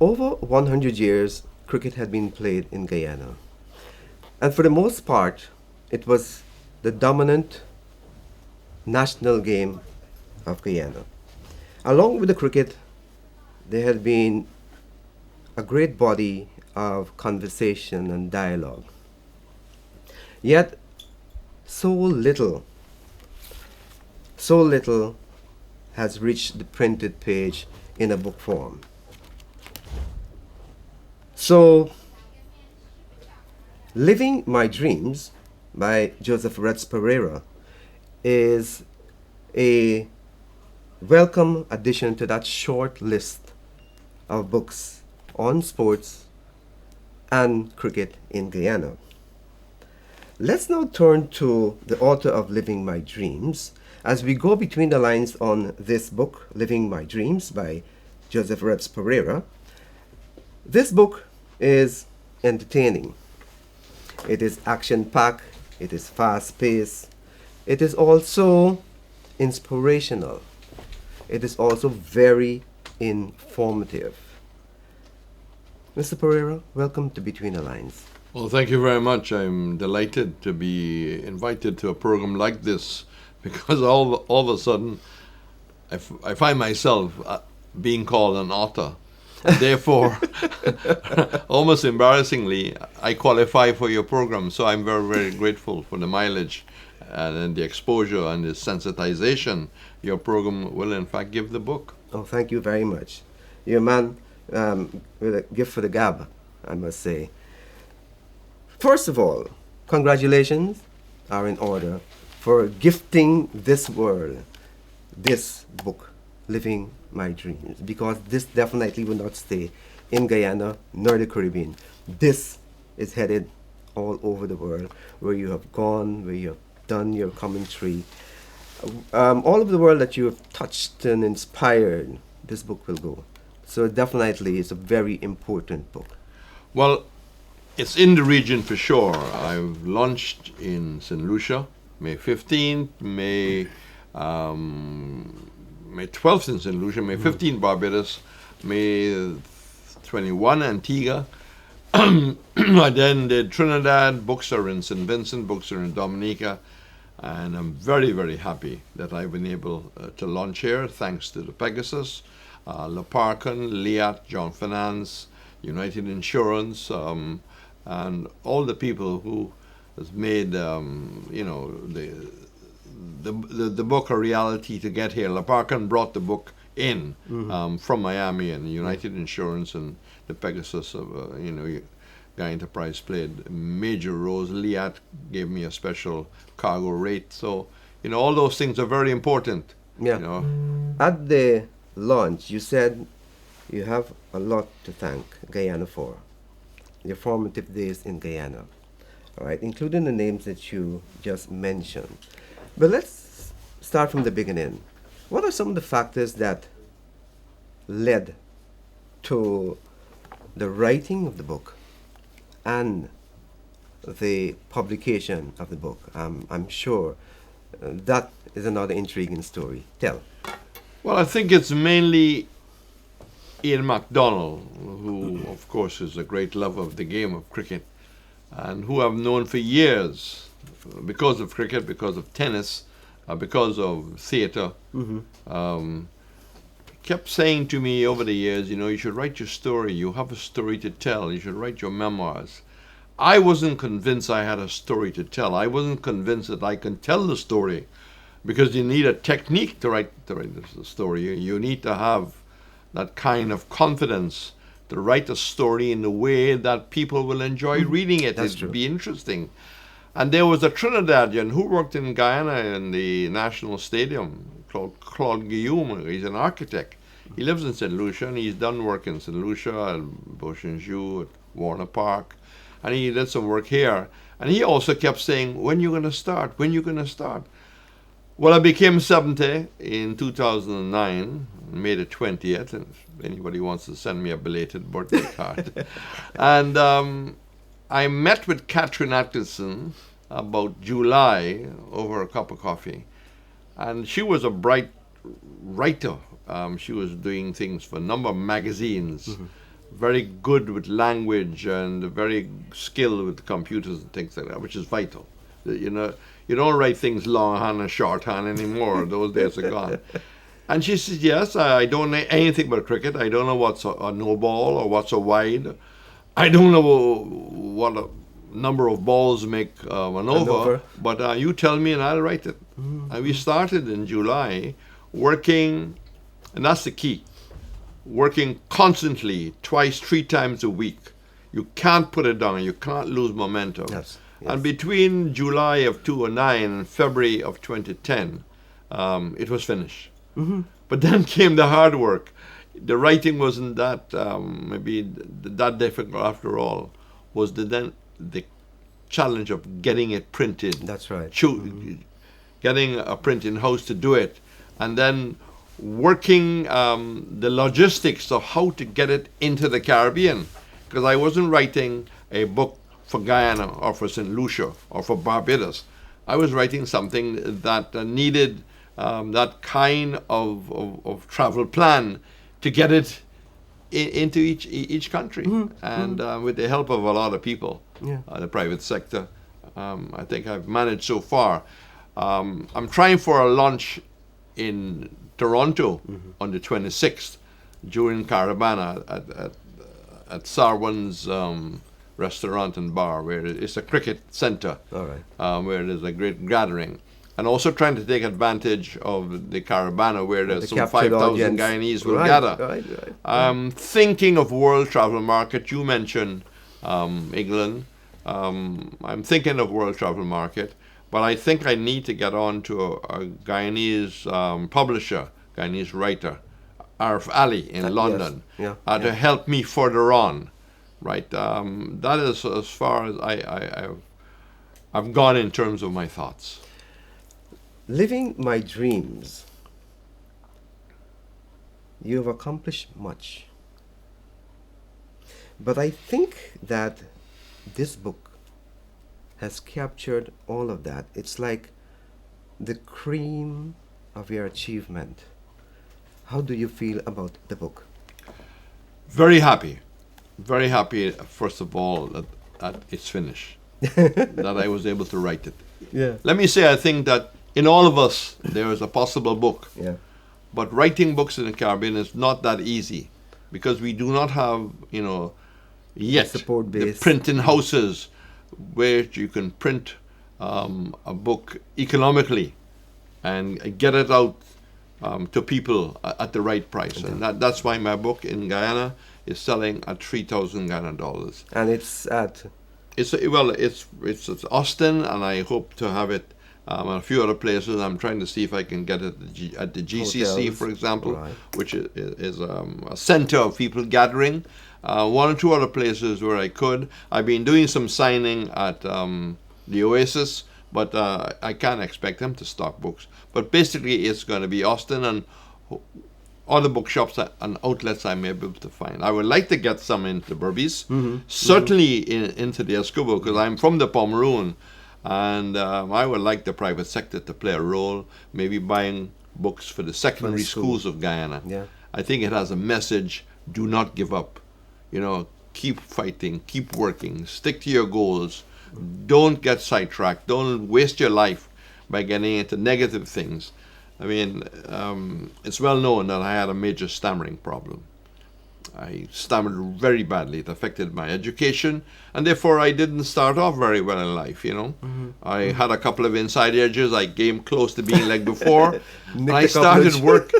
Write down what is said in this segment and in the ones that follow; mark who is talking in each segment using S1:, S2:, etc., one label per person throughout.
S1: over 100 years, cricket had been played in Guyana. And for the most part, it was the dominant national game of Guyana. Along with the cricket, there had been a great body of conversation and dialogue. Yet, so little, so little has reached the printed page in a book form. So, Living My Dreams by Joseph Reds Perreira is a welcome addition to that short list of books on sports and cricket in Guyana. Let's now turn to the author of Living My Dreams as we go between the lines on this book, Living My Dreams by Joseph Reds Perreira. This book is entertaining. It is action-packed, it is fast-paced, it is also inspirational. It is also very informative. Mr. Perreira, welcome to Between the Lines.
S2: Well, thank you very much. I'm delighted to be invited to a program like this because all of a sudden I find myself being called an author. Therefore, almost embarrassingly, I qualify for your program. So I'm very, very grateful for the mileage and the exposure and the sensitization your program will in fact give the book.
S1: Oh, thank you very much. You're a man with a gift for the gab, I must say. First of all, congratulations are in order for gifting this world this book, Living My Dreams, because this definitely will not stay in Guyana nor the Caribbean. This is headed all over the world, where you have gone, where you have done your commentary. All over the world that you have touched and inspired, this book will go. So definitely it's a very important book.
S2: Well, it's in the region for sure. I've launched in St. Lucia, May 15th, May 12th in St. Lucia, May 15th Barbados, May 21 Antigua. I then did Trinidad, books are in St. Vincent, books are in Dominica, and I'm very, very happy that I've been able to launch here, thanks to the Pegasus, Leparcon, Liat, John Finance, United Insurance, and all the people who has made the book a reality to get here. Leparcon brought the book in from Miami, and United Insurance and the Pegasus of Guy Enterprise played major roles. Liat gave me a special cargo rate. So all those things are very important.
S1: Yeah. At the launch, you said you have a lot to thank Guyana for. Your formative days in Guyana, all right, including the names that you just mentioned. But let's start from the beginning. What are some of the factors that led to the writing of the book and the publication of the book? I'm sure that is another intriguing story. Tell.
S2: Well, I think it's mainly Ian MacDonald, who, of course, is a great lover of the game of cricket, and who I've known for years because of cricket, because of tennis, because of theater. Kept saying to me over the years, you should write your story. You have a story to tell. You should write your memoirs. I wasn't convinced I had a story to tell. I wasn't convinced that I can tell the story, because you need a technique to write the story. You need to have that kind of confidence to write a story in a way that people will enjoy reading it. It'll be interesting. And there was a Trinidadian who worked in Guyana in the National Stadium, Claude Guillaume. He's an architect. He lives in St. Lucia, and he's done work in St. Lucia, at Beauchamp, at Warner Park, and he did some work here. And he also kept saying, when you going to start? When you going to start? Well, I became 70 in 2009, May the 20th, and if anybody wants to send me a belated birthday card. And I met with Catherine Atkinson about July over a cup of coffee. And she was a bright writer. She was doing things for a number of magazines, very good with language and very skilled with computers and things like that, which is vital. You know, you don't write things longhand and shorthand anymore. Those days are gone. And she says, yes, I don't know anything about cricket. I don't know what's a no ball or what's a wide. I don't know what a number of balls make an over. But you tell me and I'll write it. And we started in July working, and that's the key, working constantly, twice, 3 times a week. You can't put it down. You can't lose momentum.
S1: Yes.
S2: And between July of 2009 and February of 2010, it was finished. But then came the hard work. The writing wasn't that that difficult after all. Was the challenge of getting it printed.
S1: That's right.
S2: Getting a printing house to do it, and then working the logistics of how to get it into the Caribbean, because I wasn't writing a book for Guyana or for St. Lucia or for Barbados. I was writing something that needed that kind of travel plan to get it into each country, and with the help of a lot of people, the private sector, I think I've managed so far. I'm trying for a launch in Toronto on the 26th during Caravana at Sarwan's restaurant and bar, where it's a cricket center, where there's a great gathering. And also trying to take advantage of the Caravana, where there's some 5,000 Guyanese will gather. I'm thinking of world travel market. You mentioned England. I'm thinking of world travel market, but I think I need to get on to a Guyanese publisher, Guyanese writer, Arif Ali in London, to help me further on. Right, that is as far as I've gone in terms of my thoughts.
S1: Living my dreams. You have accomplished much. But I think that this book has captured all of that. It's like the cream of your achievement. How do you feel about the book?
S2: Very happy. Very happy, first of all, that it's finished. That I was able to write it.
S1: Yeah.
S2: Let me say, I think that in all of us, there is a possible book.
S1: Yeah.
S2: But writing books in the Caribbean is not that easy, because we do not have, yet the printing houses where you can print a book economically and get it out to people at the right price. And that's why my book in Guyana is selling at 3,000 Ghana dollars.
S1: And it's at?
S2: It's at Austin, and I hope to have it a few other places. I'm trying to see if I can get it at the GCC, hotels, for example, which is a center of people gathering. 1 or 2 other places where I could. I've been doing some signing at the Oasis, but I can't expect them to stock books. But basically, it's going to be Austin and other bookshops and outlets I may be able to find. I would like to get some into Berbice, certainly into the Escobar, because I'm from the Pomeroon. And I would like the private sector to play a role, maybe buying books for the secondary schools of Guyana.
S1: Yeah.
S2: I think it has a message: do not give up. Keep fighting, keep working, stick to your goals. Don't get sidetracked. Don't waste your life by getting into negative things. I mean, it's well known that I had a major stammering problem. I stammered very badly. It affected my education, and therefore I didn't start off very well in life, I had a couple of inside edges. I came close to being like before. And I started work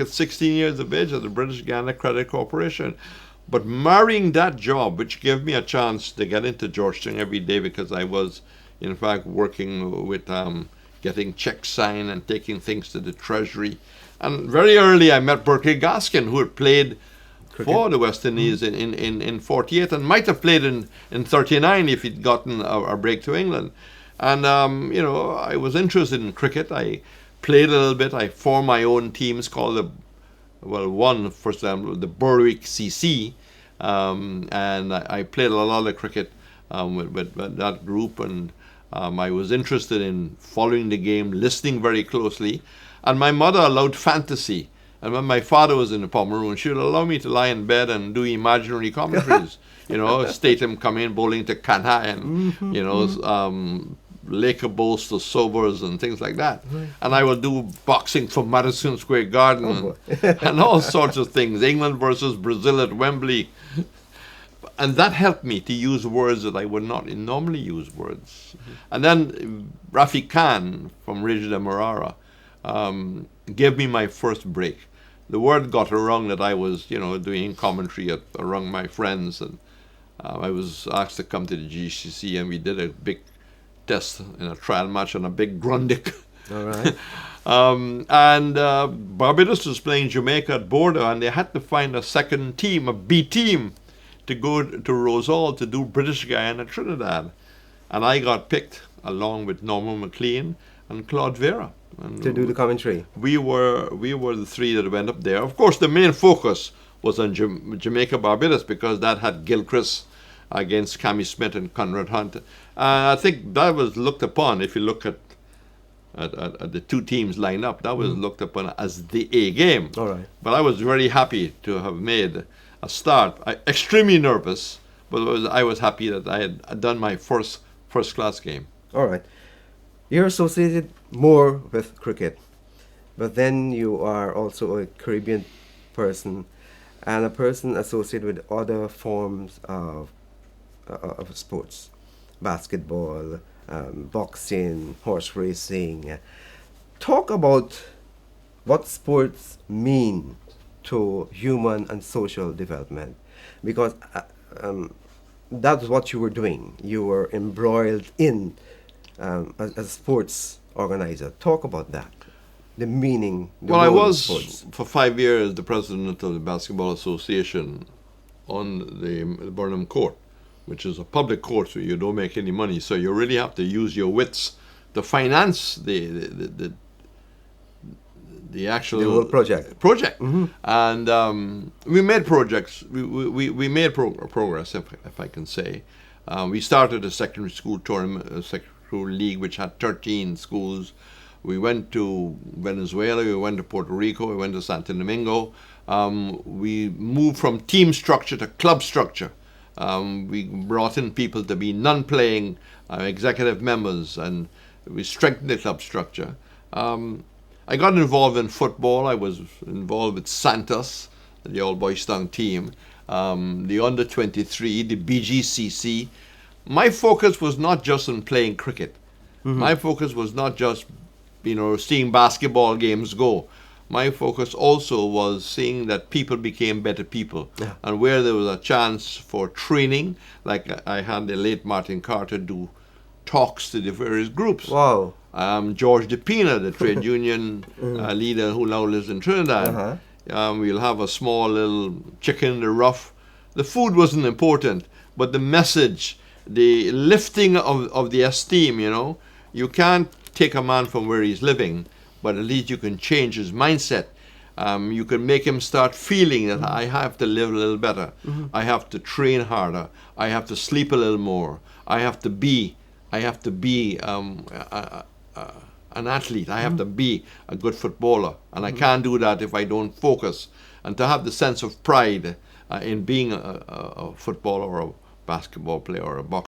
S2: at 16 years of age at the British Guiana Credit Corporation. But marrying that job, which gave me a chance to get into Georgetown every day, because I was, in fact, working with getting checks signed and taking things to the Treasury. And very early I met Berkeley Gaskin, who had played for the West Indies in 48 and might have played in 39 if he'd gotten a break to England. And, I was interested in cricket. I played a little bit. I formed my own teams called one, for example, the Berwick CC. And I played a lot of cricket with that group. And I was interested in following the game, listening very closely. And my mother allowed fantasy And when my father was in the Pomeroon, she would allow me to lie in bed and do imaginary commentaries. Statham coming bowling to Kanha and, Laker bowls to Sobers and things like that. And I would do boxing from Madison Square Garden and all sorts of things. England versus Brazil at Wembley. And that helped me to use words that I would not normally use words. And then Rafi Khan from Reds Perreira gave me my first break. The word got around that I was, doing commentary around my friends, and I was asked to come to the GCC, and we did a big test in a trial match on a big Grundig.
S1: All right.
S2: And Barbados was playing Jamaica at border, and they had to find a second team, a B team, to go to Rosal to do British Guyana Trinidad. And I got picked along with Norman McLean and Claude Vera. And
S1: to do the commentary.
S2: We were the three that went up there. Of course, the main focus was on Jamaica Barbados, because that had Gilchrist against Cammy Smith and Conrad Hunt. I think that was looked upon, if you look at the two teams lined up, that was looked upon as the A game.
S1: All right.
S2: But I was very happy to have made a start. Extremely nervous, but I was happy that I had done my first class game.
S1: All right. You're associated more with cricket, but then you are also a Caribbean person and a person associated with other forms of sports, basketball, boxing, horse racing. Talk about what sports mean to human and social development, because that's what you were doing. You were embroiled in as a sports organizer. Talk about that, the meaning.
S2: I was for 5 years the president of the Basketball Association on the Burnham Court, which is a public court, so you don't make any money. So you really have to use your wits to finance the actual
S1: whole project.
S2: Mm-hmm. And we made projects. We made progress, if I can say. We started a secondary school tournament, a secondary school league, which had 13 schools. We went to Venezuela, we went to Puerto Rico, we went to Santo Domingo. We moved from team structure to club structure. We brought in people to be non-playing executive members, and we strengthened the club structure. I got involved in football. I was involved with Santos, the All Boys Town team, the Under-23, the BGCC. My focus was not just on playing cricket. Mm-hmm. My focus was not just, seeing basketball games go. My focus also was seeing that people became better people. Yeah. And where there was a chance for training, like I had the late Martin Carter do talks to the various groups.
S1: Wow.
S2: George DePina, the trade union leader who now lives in Trinidad. Uh-huh. We'll have a small little chicken in the rough. The food wasn't important, but the message, the lifting of the esteem, You can't take a man from where he's living, but at least you can change his mindset. You can make him start feeling that I have to live a little better. Mm-hmm. I have to train harder. I have to sleep a little more. I have to be an athlete. I have to be a good footballer. And I can't do that if I don't focus. And to have the sense of pride in being a footballer or a basketball player or a boxer.